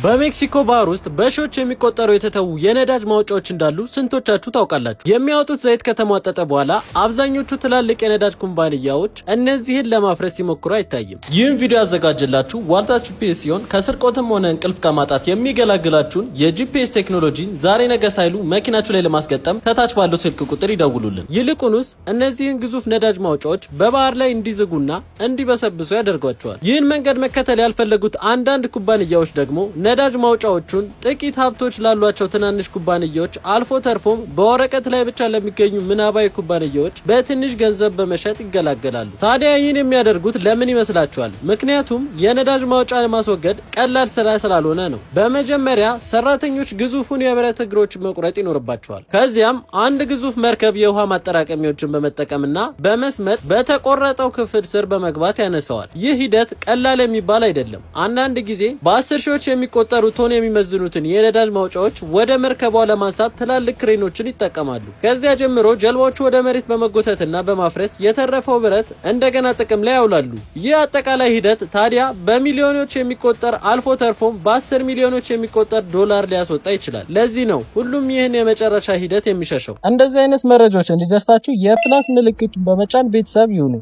በሜክሲኮ ባህር ውስጥ በሺዎች የሚቆጠሩ የተተዉ የነዳጅ ማውጫዎች እንዳሉ ስንቶቻችሁ ታውቃላችሁ? የሚያወጡት ዘይት ከተሟጠጠ በኋላ አብዛኞቹ ትላልቅ የነዳጅ ኩባንያዎች እነዚህን ለማፍረስ ሲሞክሩ አይታይም። ይህን ቪዲዮ ያዘጋጀላችሁ ዋልታ ጂፒኤስ ሲሆን ከስርቆትም ሆነ እንቅልፍ ከማጣት የሚገላግላችሁን የጂፒኤስ ቴክኖሎጂን ዛሬ ነገ ሳይሉ መኪናችሁ ላይ ለማስገጠም ከታች ባለው ስልክ ቁጥር ይደውሉልን። ይልቁንስ እነዚህን ግዙፍ ነዳጅ ማውጫዎች በባህር ላይ እንዲዝጉና እንዲበሰብሱ ያደርጓቸዋል። ይህን መንገድ መከተል ያልፈለጉት አንዳንድ ኩባንያዎች ደግሞ ነዳጅ ማውጫዎቹን ጥቂት ሀብቶች ላሏቸው ትናንሽ ኩባንያዎች አልፎ ተርፎም በወረቀት ላይ ብቻ ለሚገኙ ምናባዊ ኩባንያዎች በትንሽ ገንዘብ በመሸጥ ይገላገላሉ። ታዲያ ይህን የሚያደርጉት ለምን ይመስላችኋል? ምክንያቱም የነዳጅ ማውጫ ለማስወገድ ቀላል ስራ ስላልሆነ ነው። በመጀመሪያ ሰራተኞች ግዙፉን የብረት እግሮች መቁረጥ ይኖርባቸዋል። ከዚያም አንድ ግዙፍ መርከብ የውሃ ማጠራቀሚያዎችን በመጠቀምና በመስመጥ በተቆረጠው ክፍል ስር በመግባት ያነሳዋል። ይህ ሂደት ቀላል የሚባል አይደለም። አንዳንድ ጊዜ በ10 ሺዎች የሚቆጠሩ ቶን የሚመዝኑትን የነዳጅ ማውጫዎች ወደ መርከቧ ለማንሳት ትላልቅ ክሬኖችን ይጠቀማሉ። ከዚያ ጀምሮ ጀልባዎቹ ወደ መሬት በመጎተትና በማፍረስ የተረፈው ብረት እንደገና ጥቅም ላይ ያውላሉ። ይህ አጠቃላይ ሂደት ታዲያ በሚሊዮኖች የሚቆጠር አልፎ ተርፎም በ10 ሚሊዮኖች የሚቆጠር ዶላር ሊያስወጣ ይችላል። ለዚህ ነው ሁሉም ይህን የመጨረሻ ሂደት የሚሸሸው። እንደዚህ አይነት መረጃዎች እንዲደርሳችሁ የፕላስ ምልክቱን በመጫን ቤተሰብ ይሁኑ።